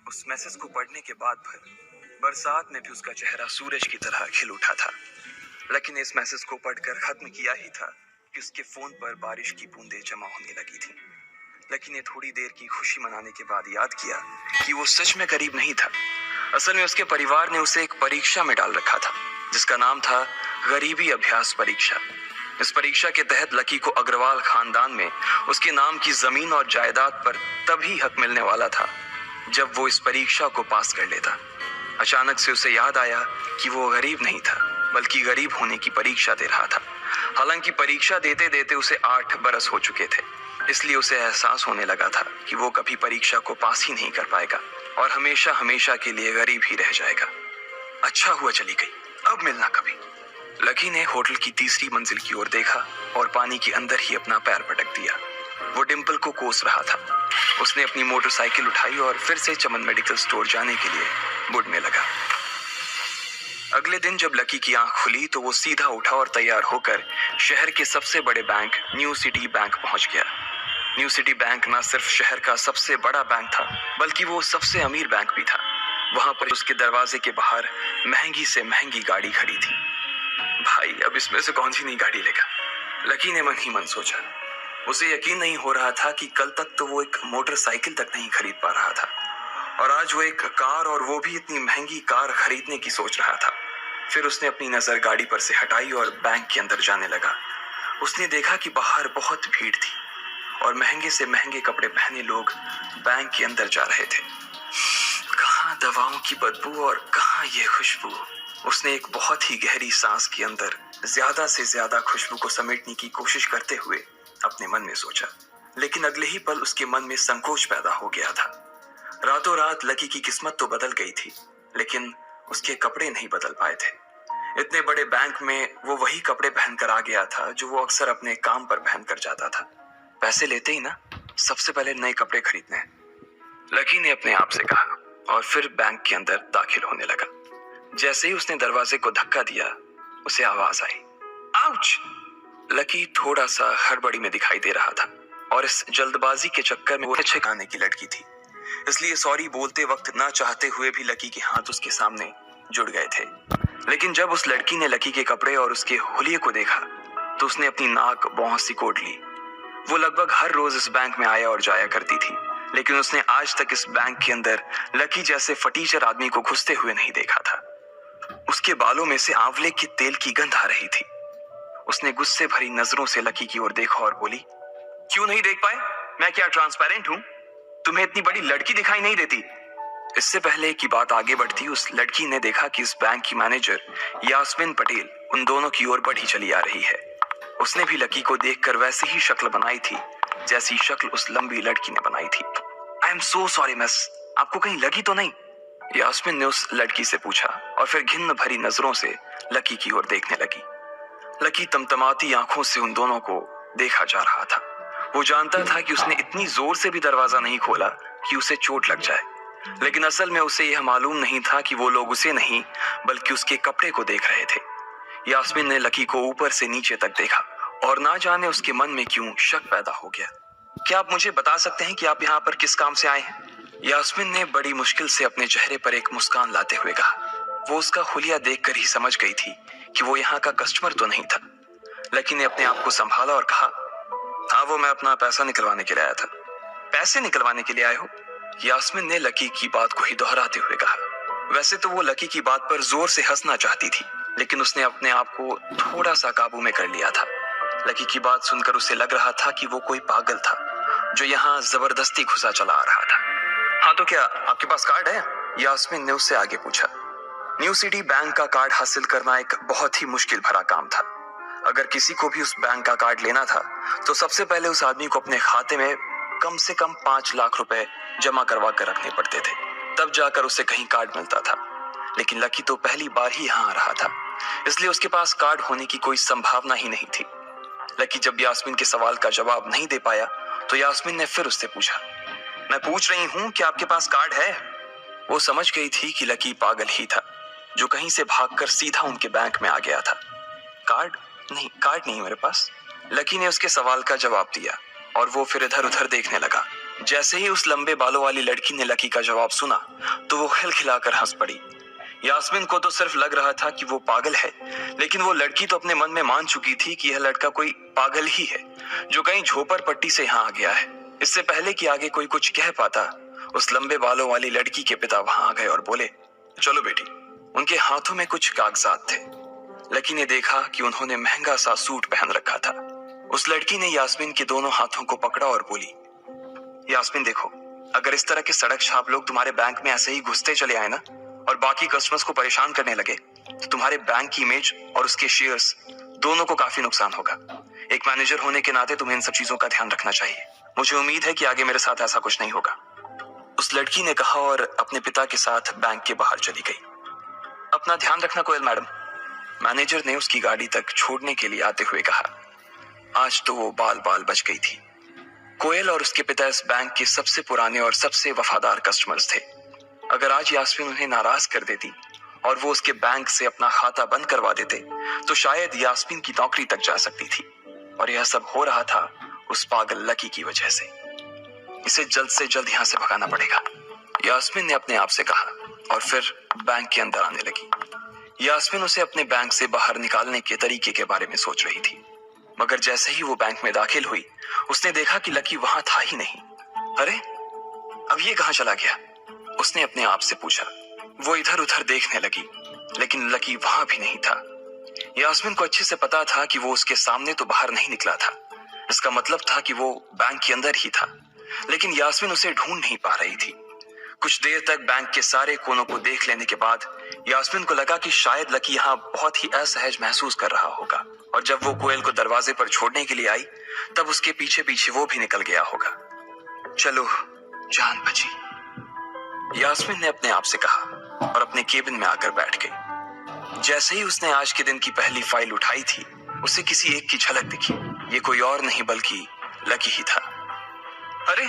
उस मैसेज को पढ़ने के बाद बरसात में भी उसका चेहरा सूरज की तरह खिल उठा था। लकी ने इस मैसेज को पढ़कर खत्म किया ही था कि उसके फोन पर बारिश की बूंदें जमा होने लगी थी। लकी ने थोड़ी देर की खुशी मनाने के बाद याद किया कि वो सच में गरीब नहीं था। असल में उसके परिवार ने उसे एक परीक्षा में डाल रखा था जिसका नाम था गरीबी अभ्यास परीक्षा। इस परीक्षा के तहत लकी को अग्रवाल खानदान में उसके नाम की जमीन और जायदाद पर तभी हक मिलने वाला था जब वो इस परीक्षा को पास कर लेता। अचानक से उसे याद आया कि वो गरीब नहीं था बल्कि गरीब होने की परीक्षा दे रहा था। हालांकि परीक्षा देते देते उसे 8 बरस हो चुके थे, इसलिए उसे एहसास होने लगा था कि वो कभी परीक्षा को पास ही नहीं कर पाएगा और हमेशा हमेशा के लिए गरीब ही रह जाएगा। अच्छा हुआ चली गई, अब मिलना कभी। लकी ने होटल की तीसरी मंजिल की ओर देखा और पानी के अंदर ही अपना पैर पटक दिया। वो डिंपल को कोस रहा था। उसने अपनी मोटरसाइकिल उठाई और फिर से चमन मेडिकल स्टोर जाने के लिए मुड़ने लगा। अगले दिन जब लकी की आंख खुली तो वो सीधा उठा और तैयार होकर शहर के सबसे बड़े बैंक न्यू सिटी बैंक पहुंच गया। न्यू सिटी बैंक न सिर्फ शहर का सबसे बड़ा बैंक था बल्कि वो सबसे अमीर बैंक भी था। वहां पर उसके दरवाजे के बाहर महंगी से महंगी गाड़ी खड़ी थी। भाई, अब इसमें से कौन सी नई गाड़ी लेगा, लकी ने मन ही मन सोचा। उसे यकीन नहीं हो रहा था कि कल तक तो वो एक मोटरसाइकिल तक नहीं खरीद पा रहा था और आज वो एक कार, और वो भी इतनी महंगी कार खरीदने की सोच रहा था। फिर उसने अपनी नजर गाड़ी पर से हटाई और बैंक के अंदर जाने लगा। उसने देखा कि बाहर बहुत भीड़ थी और महंगे से महंगे कपड़े पहने लोग बैंक के अंदर जा रहे थे। कहाँ दवाओं की बदबू और कहाँ ये खुशबू। उसने एक बहुत ही गहरी सांस के अंदर ज्यादा से ज्यादा खुशबू को समेटने की कोशिश करते हुए अपने मन में सोचा, लेकिन अगले ही पल उसके मन में संकोच पैदा हो गया था। रातों रात लकी की किस्मत तो बदल गई थी, लेकिन उसके कपड़े नहीं बदल पाए थे। इतने बड़े बैंक में वो वही कपड़े पहनकर आ गया था जो वो अक्सर अपने काम पर पहनकर जाता था। पैसे लेते ही ना सबसे पहले नए कपड़े खरीदने हैं, लकी ने अपने आप से कहा और फिर बैंक के अंदर दाखिल होने लगा। जैसे ही उसने दरवाजे को धक्का दिया, उसे आवाज आई, आउच! लकी थोड़ा सा हड़बड़ी में दिखाई दे रहा था और इस जल्दबाजी के चक्कर में वो अच्छे खाने की लड़की थी, इसलिए सॉरी बोलते वक्त ना चाहते हुए भी लकी के हाथ उसके सामने जुड़ गए थे। लेकिन जब उस लड़की ने लकी के कपड़े और उसके हुलिये को देखा तो उसने अपनी नाक भौं सिकोड़ ली। वो लगभग हर रोज इस बैंक में आया और जाया करती थी, लेकिन उसने आज तक इस बैंक के अंदर लकी जैसे फटीचर आदमी को घुसते हुए नहीं देखा था। उसके बालों में से आंवले के तेल की गंध आ रही थी। उसने गुस्से भरी नजरों से लकी की ओर देखा और बोली, क्यों नहीं देख पाए? मैं क्या ट्रांसपेरेंट हूं? तुम्हें इतनी बड़ी लड़की दिखाई नहीं देती? इससे पहले कि बात आगे बढ़ती, उस लड़की ने देखा कि इस बैंक की मैनेजर यास्मीन पटेल उन दोनों की ओर बढ़ी चली आ रही है। उसने भी लकी को देखकर वैसी ही शक्ल बनाई थी जैसी शक्ल उस लंबी लड़की ने बनाई थी। I am so sorry miss, आपको कहीं लगी तो नहीं? यास्मीन ने उस लड़की से पूछा और फिर घिन्न भरी नजरों से लकी की ओर देखने लगी। लकी तमतमाती आंखों से उन दोनों को देखा जा रहा था। वो जानता था कि उसने इतनी जोर से भी दरवाजा नहीं खोला कि उसे चोट लग जाए, लेकिन असल में उसे यह मालूम नहीं था कि वो लोग उसे नहीं बल्कि उसके कपड़े को देख रहे थे। यास्मीन ने लकी को ऊपर से नीचे तक देखा और ना जाने उसके मन में क्यों शक पैदा हो गया। क्या आप मुझे बता सकते हैं कि आप यहाँ पर किस काम से आए हैं? यास्मीन ने बड़ी मुश्किल से अपने चेहरे पर एक मुस्कान लाते हुए कहा। वो उसका हुलिया देखकर ही समझ गई थी कि वो यहाँ का कस्टमर तो नहीं था। लकी ने अपने आप को संभाला और कहा, हाँ, वो मैं अपना पैसा निकलवाने के लिए आया था। पैसे निकलवाने के लिए आए हो? यास्मीन ने लकी की बात को ही दोहराते हुए कहा। वैसे तो वो लकी की बात पर जोर से हंसना चाहती थी, लेकिन उसने अपने आप को थोड़ा सा काबू में कर लिया था। लकी की बात सुनकर उसे लग रहा था कि वो कोई पागल था जो यहाँ जबरदस्ती घुसा चला आ रहा था। हाँ, तो क्या आपके पास कार्ड है? यास्मीन ने उससे आगे पूछा। न्यू सिटी बैंक का कार्ड हासिल करना एक बहुत ही मुश्किल भरा काम था। अगर किसी को भी उस बैंक का कार्ड लेना था तो सबसे पहले उस आदमी को अपने खाते में कम से कम 5 लाख रुपए जमा करवा कर रखने पड़ते थे, तब जाकर उसे कहीं कार्ड मिलता था। लेकिन लकी तो पहली बार ही यहाँ आ रहा था, इसलिए उसके पास कार्ड होने की कोई संभावना ही नहीं थी। लकी जब यास्मीन के सवाल का जवाब नहीं दे पाया तो यास्मीन ने फिर उससे पूछा, मैं पूछ रही हूँ कि आपके पास कार्ड है? वो समझ गई थी कि लकी पागल ही था जो कहीं से भागकर सीधा उनके बैंक में आ गया था। कार्ड नहीं मेरे पास। लकी ने उसके सवाल का जवाब दिया और वो फिर इधर उधर देखने लगा। जैसे ही उस लंबे बालों वाली लड़की ने लकी का जवाब सुना तो वो खिलखिलाकर हंस पड़ी। यास्मीन को तो सिर्फ लग रहा था कि वो पागल है, लेकिन वो लड़की तो अपने मन में मान चुकी थी कि यह लड़का कोई पागल ही है जो कहीं झोपड़पट्टी से यहाँ आ गया है। इससे पहले कि आगे कोई कुछ कह पाता, उस लंबे बालों वाली लड़की के पिता वहां आ गए और बोले, चलो बेटी। उनके हाथों में कुछ कागजात थे। लकी ने देखा कि उन्होंने महंगा सा सूट पहन रखा था। उस लड़की ने यास्मीन के दोनों हाथों को पकड़ा और बोली, यास्मीन देखो, अगर इस तरह के सड़क छाप लोग तुम्हारे बैंक में ऐसे ही घुसते चले आए ना और बाकी कस्टमर्स को परेशान करने लगे तो तुम्हारे बैंक की इमेज और उसके शेयर्स दोनों को काफी नुकसान होगा। एक मैनेजर होने के नाते तुम्हें इन सब चीजों का ध्यान रखना चाहिए। मुझे उम्मीद है कि आगे मेरे साथ ऐसा कुछ नहीं होगा, उस लड़की ने कहा और अपने पिता के साथ बैंक के बाहर चली गई। अपना ध्यान रखना कोयल मैडम, मैनेजर ने उसकी गाड़ी तक छोड़ने के लिए आते हुए कहा। आज तो वो बाल बाल बच गई थी। कोयल और उसके पिता इस बैंक के सबसे पुराने और सबसे वफादार कस्टमर्स थे। अगर आज यास्मीन उन्हें नाराज कर देती और वो उसके बैंक से अपना खाता बंद करवा देते तो शायद यास्मीन की नौकरी तक जा सकती थी। और यह सब हो रहा था उस पागल लकी की वजह से। इसे जल्द से जल्द यहाँ से भगाना पड़ेगा, यास्मीन ने अपने आप से कहा और फिर बैंक के अंदर आने लगी। यास्मीन उसे अपने बैंक से बाहर निकालने के तरीके के बारे में सोच रही थी, मगर जैसे ही वो बैंक में दाखिल हुई उसने देखा कि लकी वहां था ही नहीं। अरे अब ये कहां चला गया, उसने अपने आप से पूछा। वो इधर उधर देखने लगी, लेकिन लकी वहां भी नहीं था। यास्मीन को अच्छे से पता था कि वो उसके सामने तो बाहर नहीं निकला था। इसका मतलब था कि वो बैंक के अंदर ही था, लेकिन यास्मीन उसे ढूंढ नहीं पा रही थी। कुछ देर तक बैंक के सारे कोनों को देख लेने के बाद यास्मीन को लगा कि शायद लकी यहाँ बहुत ही असहज महसूस कर रहा होगा, और जब वो कोयल को दरवाजे पर छोड़ने के लिए आई तब उसके पीछे पीछे वो भी निकल गया होगा। चलो जान बची, यास्मीन ने अपने आप से कहा और अपने केबिन में आकर बैठ गई। जैसे ही उसने आज के दिन की पहली फाइल उठाई थी उसे किसी एक की झलक दिखी। ये कोई और नहीं बल्कि लकी ही था। अरे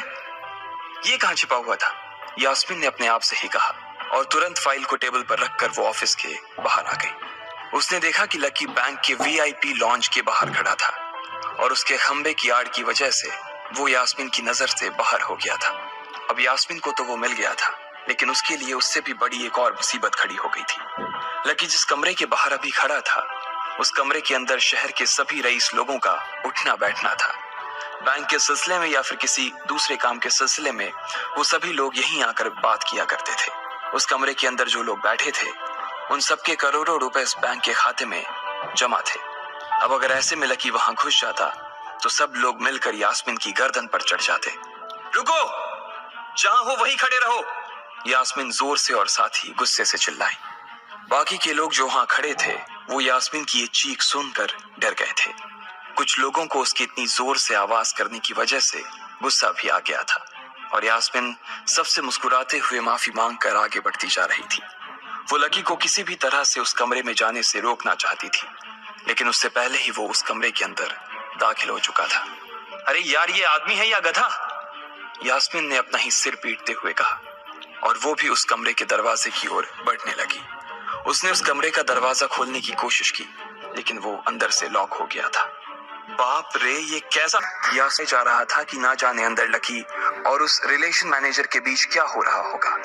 ये कहां छिपा हुआ था, यास्मीन ने अपने आप से ही कहा और तुरंत फाइल को टेबल पर रखकर वो ऑफिस के बाहर आ गई। उसने देखा कि लकी बैंक के वीआईपी लॉन्ज के बाहर खड़ा था और उसके खंबे की आड़ की वजह से वो यास्मीन की नजर से बाहर हो गया था। अब यास्मीन को तो वो मिल गया था, लेकिन उसके लिए उससे भी बड़ी एक और मुसीबत खड़ी हो गई थी। लकी जिस कमरे के बाहर अभी खड़ा था उस कमरे के अंदर शहर के सभी रईस लोगों का उठना बैठना था। बैंक के सिलसिले में या फिर किसी दूसरे काम के सिलसिले में वो सभी लोग यहीं आकर बात किया करते थे। उस कमरे के अंदर जो लोग बैठे थे उन सबके करोड़ों रुपए इस बैंक के खाते में जमा थे। अब अगर ऐसे में लकी वहां घुस जाता तो सब लोग मिलकर यास्मीन की गर्दन पर चढ़ जाते। रुको, जहां हो वहीं खड़े रहो, यास्मीन जोर से और साथ ही गुस्से से चिल्लाई। बाकी के लोग जो वहां खड़े थे वो यास्मीन की ये चीख सुनकर डर गए थे। कुछ लोगों को उसकी इतनी जोर से आवाज करने की वजह से गुस्सा भी आ गया था और यास्मीन सबसे मुस्कुराते हुए माफी मांगकर आगे बढ़ती जा रही थी। वो लकी को किसी भी तरह से उस कमरे में जाने से रोकना चाहती थी, लेकिन उससे पहले ही वो उस कमरे के अंदर दाखिल हो चुका था। अरे यार, ये आदमी है या गधा, यास्मीन ने अपना ही सिर पीटते हुए कहा और वो भी उस कमरे के दरवाजे की ओर बढ़ने लगी। उसने उस कमरे का दरवाजा खोलने की कोशिश की, लेकिन वो अंदर से लॉक हो गया था। बाप रे, ये कैसा, यास्मीन जा रहा था कि ना जाने अंदर लकी और उस रिलेशन मैनेजर के बीच क्या हो रहा होगा।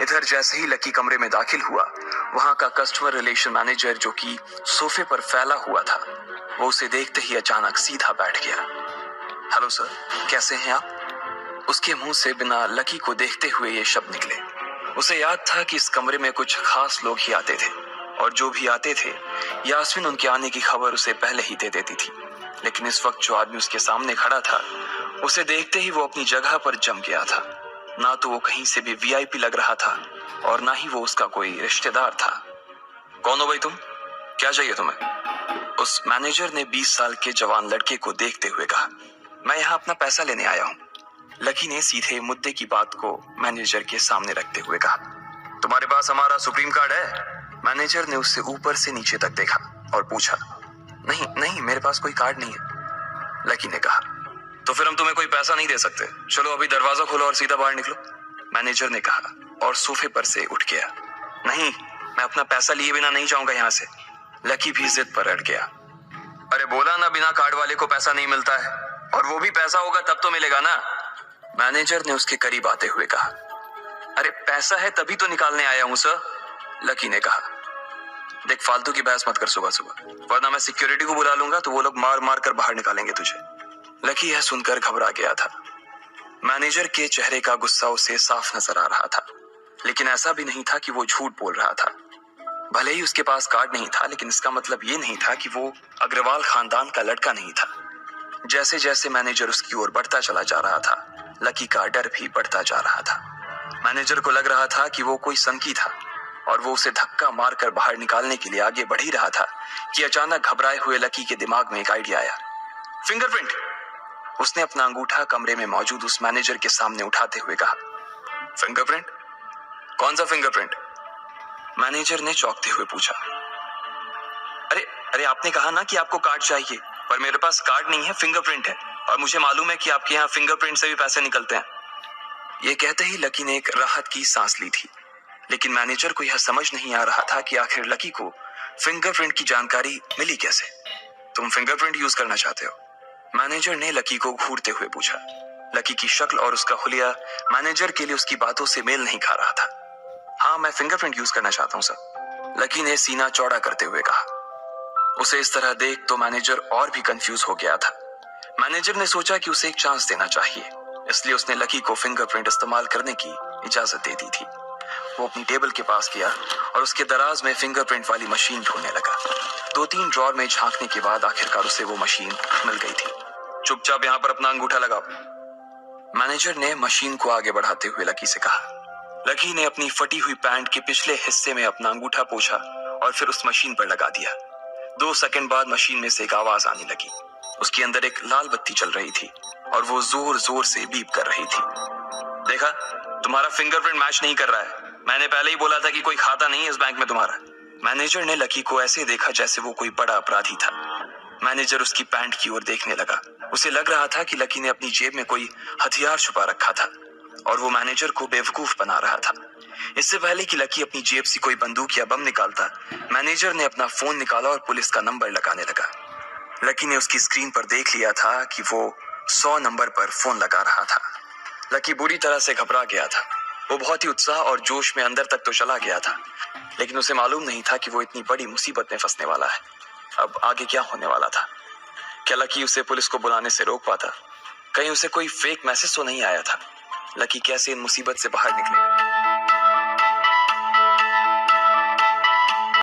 इधर जैसे ही लकी कमरे में दाखिल हुआ वहां का कस्टमर रिलेशन मैनेजर जो कि सोफे पर फैला हुआ था वो उसे देखते ही अचानक सीधा बैठ गया। हेलो सर, कैसे हैं आप, उसके मुंह से बिना लकी को देखते हुए ये शब्द निकले। उसे याद था कि इस कमरे में कुछ खास लोग ही आते थे और जो भी आते थे यास्मीन उनके आने की खबर उसे पहले ही दे देती थी, लेकिन इस वक्त जो आदमी उसके सामने खड़ा था उसे देखते ही वो अपनी जगह पर जम गया था। ना तो वो कहीं से भी वीआईपी लग रहा था और ना ही वो उसका कोई रिश्तेदार था। कौन हो भाई तुम, क्या चाहिए तुम्हें, उस मैनेजर ने 20 साल के जवान लड़के को देखते हुए कहा। मैं यहाँ अपना पैसा लेने आया हूँ, लकी ने सीधे मुद्दे की बात को मैनेजर के सामने रखते हुए कहा। तुम्हारे पास हमारा सुप्रीम कार्ड है, मैनेजर ने उससे ऊपर से नीचे तक देखा और पूछा। नहीं नहीं, मेरे पास कोई कार्ड नहीं है, लकी ने कहा। तो फिर हम तुम्हें कोई पैसा नहीं दे सकते, चलो अभी दरवाजा खोलो और सीधा बाहर निकलो, मैनेजर ने कहा और सोफे पर से उठ गया। नहीं, मैं अपना पैसा लिए बिना नहीं जाऊंगा यहाँ से, लकी भी जिद पर अड़ गया। अरे बोला ना, बिना कार्ड वाले को पैसा नहीं मिलता है, और वो भी पैसा होगा तब तो मिलेगा ना, मैनेजर ने उसके करीब आते हुए कहा, अरे पैसा है तभी तो निकालने आया हूं सर। लकी ने कहा, देख फालतू की बहस मत कर सुबह सुबह, वरना मैं सिक्योरिटी को बुला लूंगा तो वो लोग मार मार कर बाहर निकालेंगे तुझे। लकी यह सुनकर घबरा गया था। मैनेजर के चेहरे का गुस्सा उसे साफ नजर आ रहा था, लेकिन ऐसा भी नहीं था कि वो झूठ बोल रहा था। भले ही उसके पास कार्ड नहीं था, लेकिन इसका मतलब ये नहीं था कि वो अग्रवाल खानदान का लड़का नहीं था। जैसे जैसे मैनेजर उसकी ओर बढ़ता चला जा रहा था, लकी का डर भी बढ़ता जा रहा था। मैनेजर को लग रहा था कि वो कोई संकी था और वो उसे धक्का मारकर बाहर निकालने के लिए आगे बढ़ ही रहा था कि अचानक घबराए हुए लकी के दिमाग में एक आइडिया आया। फिंगरप्रिंट! उसने अपना अंगूठा कमरे में मौजूद उस मैनेजर के सामने उठाते हुए कहा। फिंगरप्रिंट? कौन सा फिंगरप्रिंट? मैनेजर ने चौंकते हुए पूछा। अरे अरे आपने कहा ना कि आपको कार्ड चाहिए, पर मेरे पास कार्ड नहीं है, फिंगरप्रिंट है, और मुझे मालूम है कि आपके यहाँ फिंगरप्रिंट से भी पैसे निकलते हैं। ये कहते ही लकी ने एक राहत की सांस ली थी, लेकिन मैनेजर को यह समझ नहीं आ रहा था कि आखिर लकी को फिंगरप्रिंट की जानकारी मिली कैसे। तुम फिंगरप्रिंट यूज करना चाहते हो? मैनेजर ने लकी को घूरते हुए पूछा। लकी की शक्ल और उसका हुलिया मैनेजर के लिए उसकी बातों से मेल नहीं खा रहा था। हाँ, मैं फिंगरप्रिंट यूज करना चाहता हूँ सर, लकी ने सीना चौड़ा करते हुए कहा। उसे इस तरह देख तो मैनेजर और भी कंफ्यूज हो गया था। मैनेजर ने सोचा कि उसे एक चांस देना चाहिए, इसलिए उसने लकी को फिंगरप्रिंट इस्तेमाल करने की इजाजत दे दी थी। वो अपनी टेबल के पास गया और उसके दराज में फिंगरप्रिंट वाली मशीन ढूंढने लगा। 2-3 ड्रॉर में झांकने के बाद आखिरकार उसे वो मशीन मिल गई थी। चुपचाप यहाँ पर अपना अंगूठा लगाओ, मैनेजर ने मशीन को आगे बढ़ाते हुए लकी से कहा। लकी ने अपनी फटी हुई पैंट के पिछले हिस्से में अपना अंगूठा पोंछा और फिर उस मशीन पर लगा दिया। 2 सेकंड बाद मशीन में से एक आवाज आने लगी। उसके अंदर एक लाल बत्ती चल रही थी और वो जोर जोर से बीप कर रही थी। देखा, तुम्हारा फिंगरप्रिंट मैच नहीं कर रहा है। मैंने पहले ही बोला था कि कोई खाता नहीं है इस बैंक में तुम्हारा। मैनेजर ने लकी को ऐसे देखा जैसे वो कोई बड़ा अपराधी था। मैनेजर उसकी पैंट की ओर देखने लगा। उसे लग रहा था कि लकी ने अपनी जेब में कोई हथियार छुपा रखा था और वो मैनेजर को बेवकूफ बना रहा था। इससे पहले कि लकी अपनी जेब से कोई बंदूक या बम निकालता, मैनेजर ने अपना फोन निकाला और पुलिस का नंबर लगाने लगा। लकी ने उसकी स्क्रीन पर देख लिया था कि वो 100 नंबर पर फोन लगा रहा था। लकी बुरी तरह से घबरा गया था। वो बहुत ही उत्साह और जोश में अंदर तक तो चला गया था, लेकिन उसे मालूम नहीं था कि वो इतनी बड़ी मुसीबत में फंसने वाला है। अब आगे क्या होने वाला था? क्या लकी उसे पुलिस को बुलाने से रोक पाता? कहीं उसे कोई फेक मैसेज तो नहीं आया था? लकी कैसे इन मुसीबत से बाहर निकलेगा?